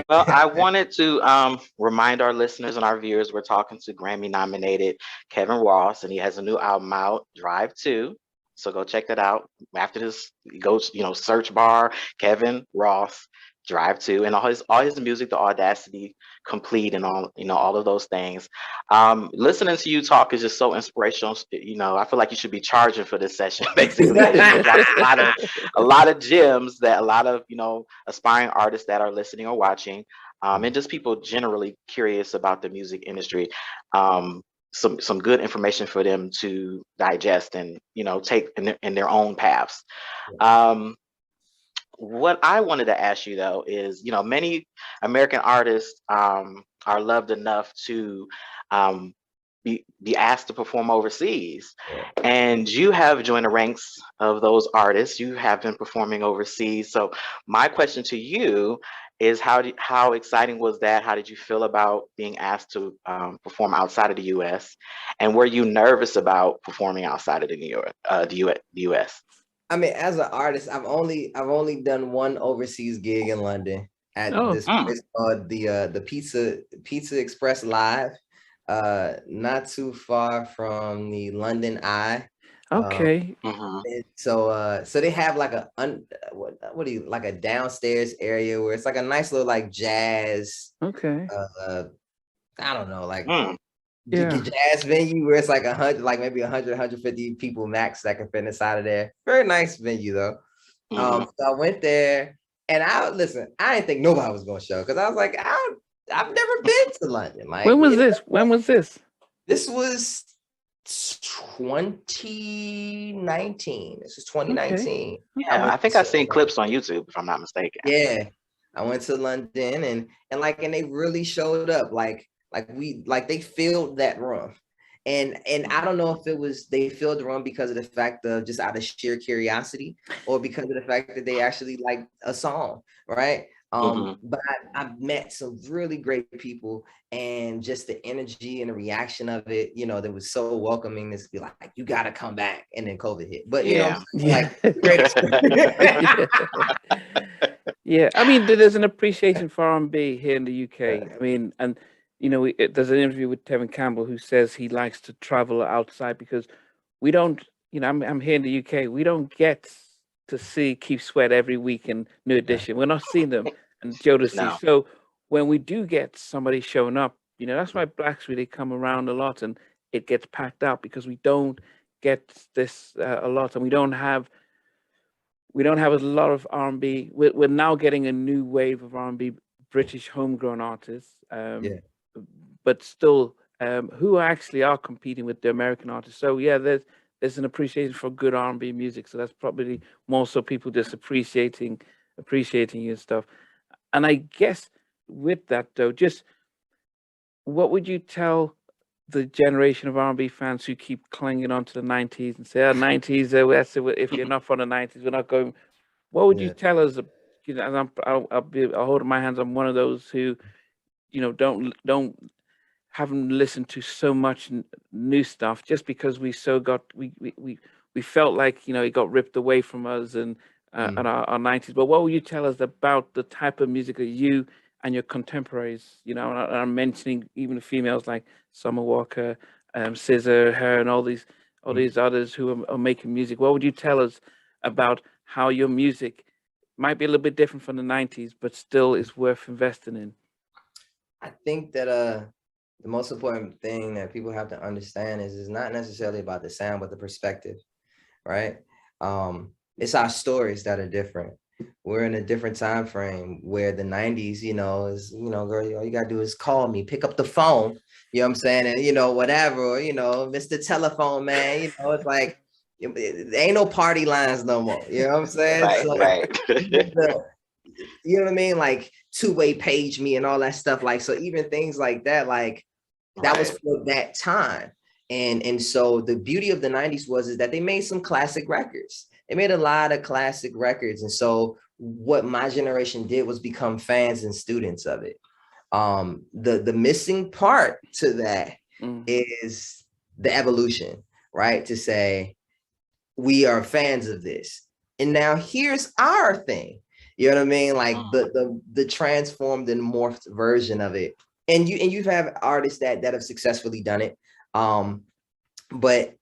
Well, I wanted to remind our listeners and our viewers we're talking to Grammy nominated Kevin Ross, and he has a new album out, Drive 2. So go check that out. After this, go search bar Kevin Ross Drive 2, and all his music, the Audacity Complete, and all of those things. Listening to you talk is just so inspirational. I feel like you should be charging for this session, basically, because you dropped a lot of gems that a lot of aspiring artists that are listening or watching, and just people generally curious about the music industry. Some good information for them to digest and take in their own paths. Um, what I wanted to ask you though is, many American artists are loved enough to um, be asked to perform overseas, Yeah. and you have joined the ranks of those artists. You have been performing overseas. So my question to you is, how exciting was that? How did you feel about being asked to perform outside of the U.S., and were you nervous about performing outside of the New York, the U.S.? I mean, as an artist, I've only done one overseas gig in London at Oh, this Mm, place called the Pizza Express Live, not too far from the London Eye. Um, okay. mhm. so they have like what do you like a downstairs area where it's like a nice little like jazz, Okay. uh I don't know, like Mm, Yeah. jazz venue where it's like 100, like maybe 150 people max that can fit inside of there. Very nice venue though. mhm. So I went there, and I didn't think nobody was gonna show, because I was like, I've never been to London. Like, When was this? When was this? this was 2019. This is Okay. 2019. I Yeah, Okay. went I think I've to seen clips on YouTube, if I'm not mistaken. Yeah, I went to London, and they really showed up, like they filled that room. And I don't know if it was they filled the room because of the fact of just out of sheer curiosity, or because of the fact that they actually like a song, right? Hmm. But I've met some really great people, and just the energy and the reaction of it, that was so welcoming. This be like, you gotta come back, and then COVID hit. But I'm Yeah. saying, Yeah. like, great experience. Yeah. Yeah. I mean, there's an appreciation for R&B here in the UK. I mean, and there's an interview with Tevin Campbell who says he likes to travel outside because we don't. I'm here in the UK. We don't get to see Keith Sweat every week in New Yeah. Edition. We're not seeing them and Jodeci. No. So when we do get somebody showing up, that's why Blacks really come around a lot and it gets packed out because we don't get this a lot, and we don't have a lot of R&B. We're now getting a new wave of R&B British homegrown artists, Yeah. but still who actually are competing with the American artists. So yeah, there's an appreciation for good R&B music. So that's probably more so people just appreciating your stuff. And I guess with that though, just what would you tell the generation of R&B fans who keep clinging on to the 90s and say, "Oh, 90s, if you're not from the 90s, we're not going." What would you Yeah. tell us? And I'll hold my hands. I'm one of those who, don't haven't listened to so much new stuff just because we felt like it got ripped away from us and Mm. our 90s. But what would you tell us about the type of music that you and your contemporaries, and I'm mentioning even the females like Summer Walker, Scissor, her, and all these others who are making music. What would you tell us about how your music might be a little bit different from the 90s, but still is worth investing in? I think that the most important thing that people have to understand is it's not necessarily about the sound, but the perspective, right? It's our stories that are different. We're in a different time frame where the 90s, is, girl, all you gotta do is call me, pick up the phone, you know what I'm saying? And whatever, or, Mr. Telephone Man, it's like there ain't no party lines no more. You know what I'm saying? Right, So right. even the you know what I mean? Like two-way page me and all that stuff. Like, so even things like that, like that was Right. for that time. And so the beauty of the 90s was is that they made some classic records. They made a lot of classic records. And so what my generation did was become fans and students of it. The missing part to that Hmm. is the evolution, right? To say we are fans of this. And now here's our thing. You know what I mean? Like the transformed and morphed version of it. And you've have artists that have successfully done it. But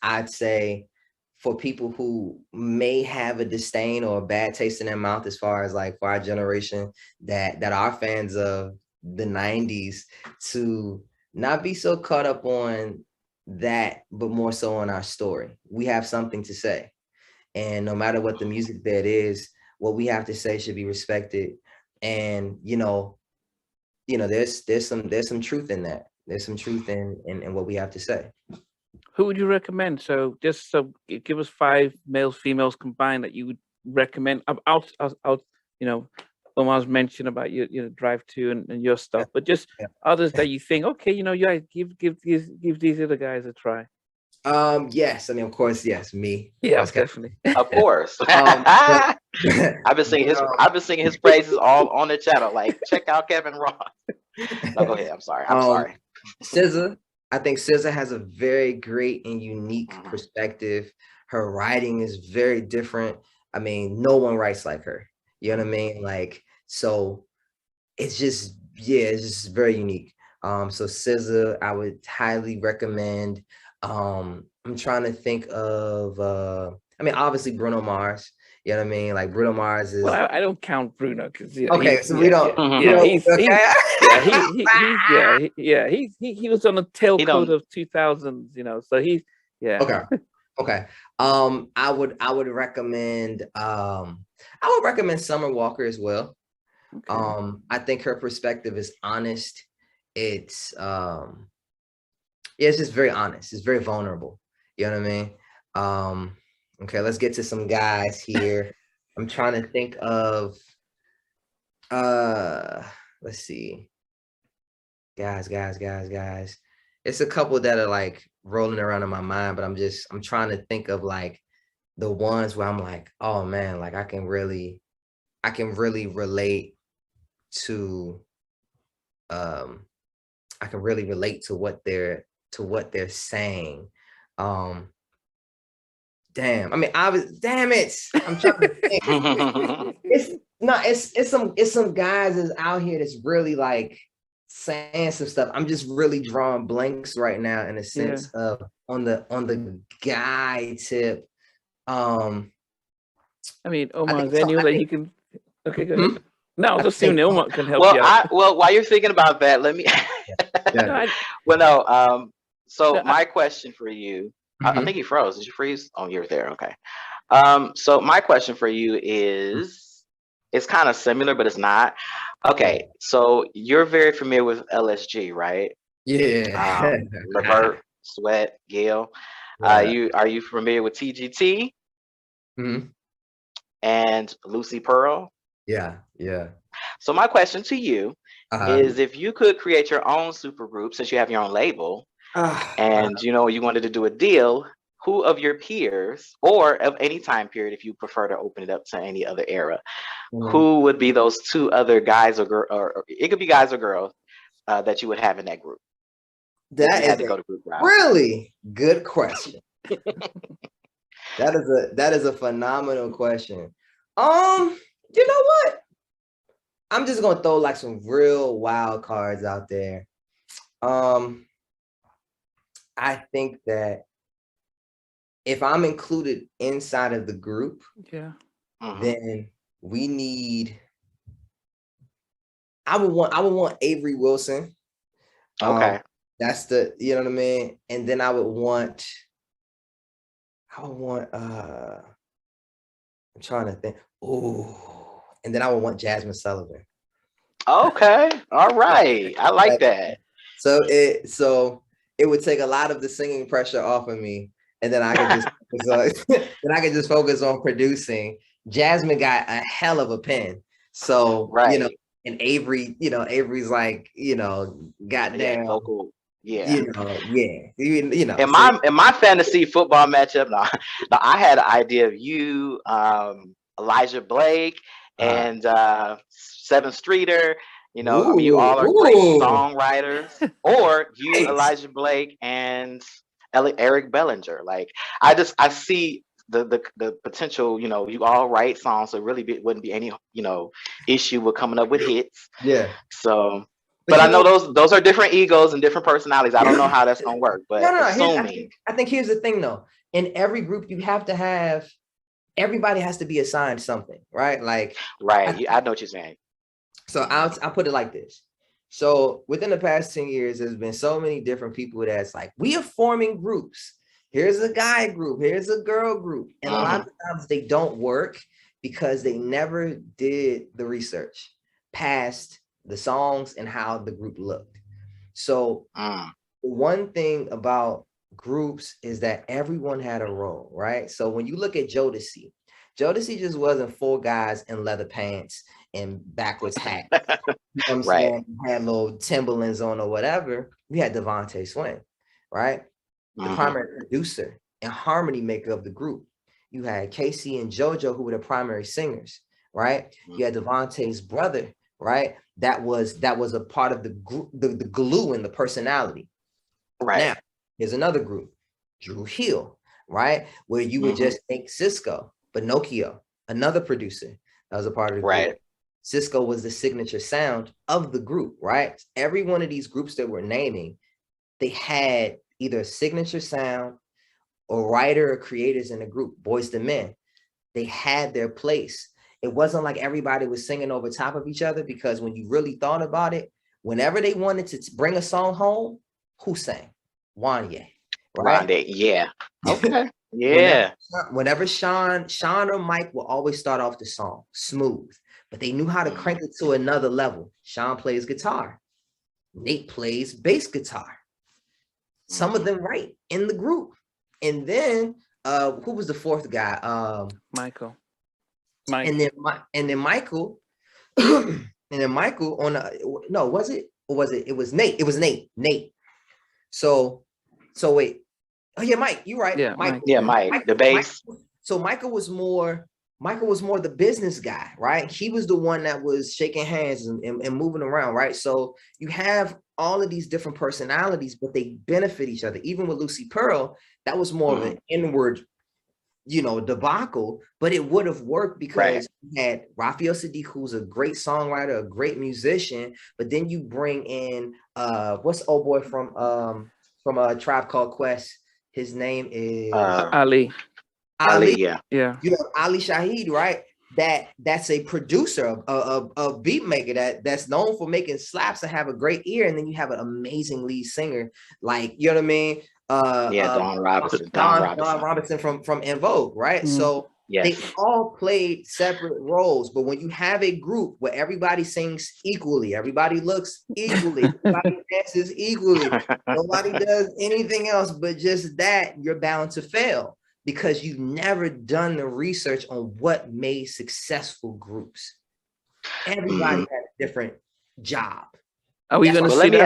I'd say for people who may have a disdain or a bad taste in their mouth, as far as like for our generation that are fans of the 90s, to not be so caught up on that, but more so on our story. We have something to say. And no matter what the music bed is, what we have to say should be respected. And there's some truth in that. There's some truth in what we have to say. Who would you recommend? So just so give us 5 males, females combined that you would recommend. Out Omar's mentioned about your drive to and your stuff, but just others that you think, okay, yeah, give these other guys a try. Yes, I mean, of course, yes, me. Yeah, definitely. Of course. I've been singing his praises all on the channel. Like, check out Kevin Ross. No, go ahead. I'm sorry. SZA. I think SZA has a very great and unique perspective. Her writing is very different. I mean, no one writes like her. You know what I mean? Like, so it's just very unique. So SZA, I would highly recommend. I'm trying to think of obviously Bruno Mars. You know what I mean? Like Bruno Mars is. Well, I don't count Bruno because okay, so we don't. He was on the tailcoat of 2000s. So he's Okay. I would recommend. I would recommend Summer Walker as well. Okay. I think her perspective is honest. It's it's just very honest. It's very vulnerable. You know what I mean? Okay, let's get to some guys here. I'm trying to think of let's see. Guys. It's a couple that are like rolling around in my mind, but I'm trying to think of like the ones where I'm like, oh man, like I can really relate to what they're saying. Damn it. I'm trying to think. It's some guys that's out here that's really like saying some stuff. I'm just really drawing blanks right now in a sense of on the guy tip. I mean, Omar, is there anyone that you can? Okay, go ahead. No, just seeing Omar can help you out. While you're thinking about that, let me. So my question for you. I think you froze. Did you freeze? Oh, you're there. Okay. So my question for you is, it's kind of similar, but it's not. Okay, so you're very familiar with LSG, right? Yeah. Levert, Sweat, Gail. Are you familiar with TGT? And Lucy Pearl? Yeah. So my question to you is, if you could create your own supergroup, since you have your own label, and you wanted to do a deal, who of your peers, or of any time period, if you prefer to open it up to any other era, who would be those 2 other guys or girls, or it could be guys or girls, that you would have in that group? That is a really good question. That is a phenomenal question. You know what? I'm just gonna throw like some real wild cards out there. I think that if I'm included inside of the group, then we need. I would want Avery Wilson. Okay. That's you know what I mean? And then I would want I'm trying to think. Oh, and then I would want Jasmine Sullivan. Okay. All right. I like that. So it would take a lot of the singing pressure off of me, and then I could just focus on producing. Jasmine got a hell of a pen, so and Avery, Avery's like, goddamn vocal, In my fantasy football matchup, now I had an idea of you, Elijah Blake, and Sevyn Streeter. You all are great songwriters, or you, Elijah Blake, and Eric Bellinger. Like, I see the potential, you all write songs, so really wouldn't be any, issue with coming up with hits. Yeah. So, But but I you know know, those are different egos and different personalities. I don't know how that's gonna work, no, but no, no. assuming. I think here's the thing though. In every group, you have to have everybody has to be assigned something, right? Like, Right. I know what you're saying. so I'll put it like this. So within the past 10 years, there's been so many different people that's like, we are forming groups. Here's a guy group, here's a girl group. And a lot of times they don't work because they never did the research past the songs and how the group looked. So one thing about groups is that everyone had a role, right? So when you look at Jodeci just wasn't four guys in leather pants and backwards hat. You know what I'm Right. saying? Had little Timberlands on or whatever. We had Devontae Swing, right? The primary producer and harmony maker of the group. You had Casey and JoJo, who were the primary singers, right? You had Devontae's brother, right? That was a part of the group, the glue and the personality. Right. Now, here's another group, Drew Hill, right? Where you would just think Cisco, Pinocchio, another producer that was a part of the group. Right. Cisco was the signature sound of the group, right? Every one of these groups that we're naming, they had either a signature sound or writer or creators in the group, Boys to Men. They had their place. It wasn't like everybody was singing over top of each other, because when you really thought about it, whenever they wanted to bring a song home, who sang? Wanya, right? Wanya, yeah. Okay. Yeah. Whenever Sean or Mike will always start off the song smooth, but they knew how to crank it to another level. Sean plays guitar. Nate plays bass guitar. Some of them write in the group. And then who was the fourth guy? Michael. And then Michael and then Michael on no, was it? Or was it? It was Nate. It was Nate. So wait. Oh yeah, Mike, you're right. Yeah, Mike. Yeah, Mike, the bass. So Michael was more the business guy, right? He was the one that was shaking hands and moving around, right? So you have all of these different personalities, but they benefit each other. Even with Lucy Pearl, that was more of an inward, debacle, but it would have worked because you had Raphael Sadiq, who's a great songwriter, a great musician, but then you bring in what's the old boy from a Tribe Called Quest? His name is Ali. Yeah. You have Ali Shaheed, right? That's a producer, a beat maker that's known for making slaps and have a great ear, and then you have an amazing lead singer, like, you know what I mean? Don Robinson. Don Robinson from En Vogue, right? So they all played separate roles, but when you have a group where everybody sings equally, everybody looks equally, everybody dances equally, nobody does anything else but just that, you're bound to fail because you've never done the research on what made successful groups. Everybody has a different job. Are we going to see Let me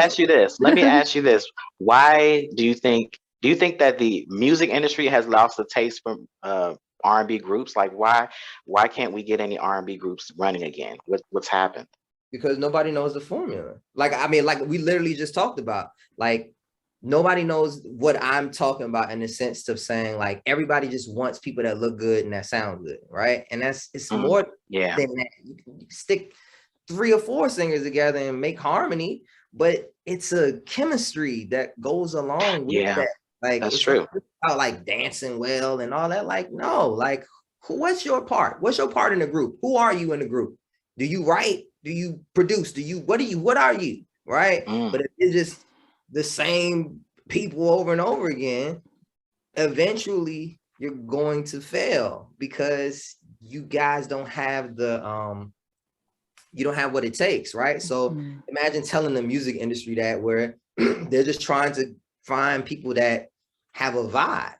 ask you this. Why do you think that the music industry has lost the taste for R&B groups? Like, why can't we get any R&B groups running again? What's happened? Because nobody knows the formula. Like we literally just talked about, like, nobody knows what I'm talking about in the sense of saying, like, everybody just wants people that look good and that sound good, right? And it's more than that. You can stick 3 or 4 singers together and make harmony, but it's a chemistry that goes along with that. Like, that's true. About like dancing well and all that. Like, no, like, what's your part? What's your part in the group? Who are you in the group? Do you write? Do you produce? What are you? Right? But if it's just the same people over and over again, eventually you're going to fail because you guys don't have you don't have what it takes, right? So imagine telling the music industry that, where they're just trying to find people that have a vibe,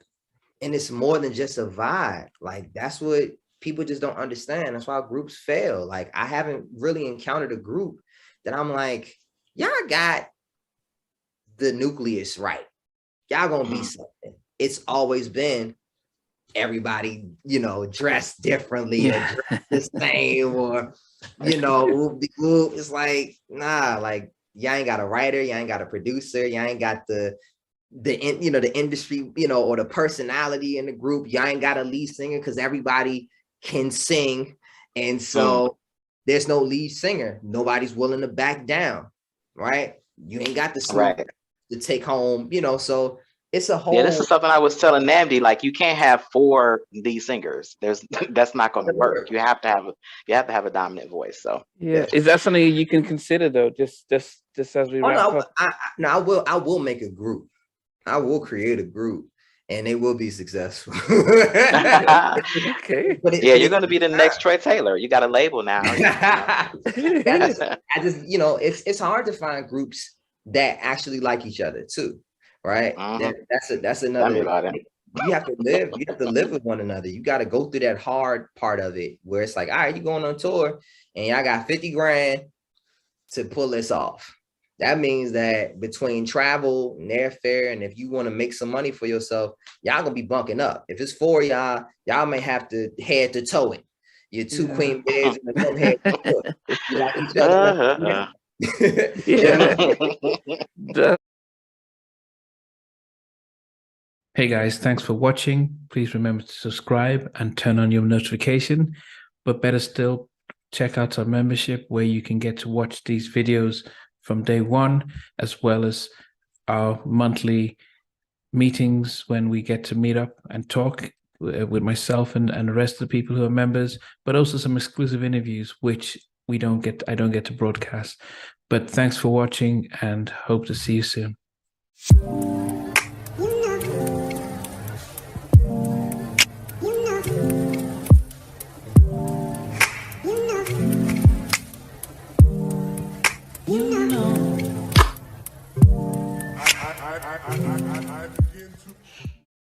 and it's more than just a vibe. Like, that's what people just don't understand. That's why groups fail. Like, I haven't really encountered a group that I'm like, y'all got the nucleus right, y'all gonna be something. It's always been everybody, dressed differently, or dressed the same, or it's like, nah, like, y'all ain't got a writer, y'all ain't got a producer, y'all ain't got the the industry, or the personality in the group. Y'all ain't got a lead singer because everybody can sing. And so there's no lead singer. Nobody's willing to back down, right? You ain't got the Snoop to take home, so it's a whole. Yeah, this is something I was telling Namdi. Like, you can't have 4 lead singers. That's not going to work. You have to have a dominant voice. So yeah, is that something you can consider though? Just as we wrap up. I will make a group. I will create a group, and they will be successful. Okay. You're going to be the next Troy Taylor. You got a label now. I just it's hard to find groups that actually like each other too, right? That's another. You have to live with one another. You got to go through that hard part of it, where it's like, all right, you're going on tour, and y'all got 50 grand to pull this off. That means that between travel and airfare, and if you want to make some money for yourself, y'all gonna be bunking up. If it's 4 y'all may have to head to toe it. Your 2 queen beds and the head to toe it. You like each other. Hey guys, thanks for watching. Please remember to subscribe and turn on your notification. But better still, check out our membership where you can get to watch these videos from day one, as well as our monthly meetings when we get to meet up and talk with myself and the rest of the people who are members, but also some exclusive interviews, which I don't get to broadcast. But thanks for watching, and hope to see you soon.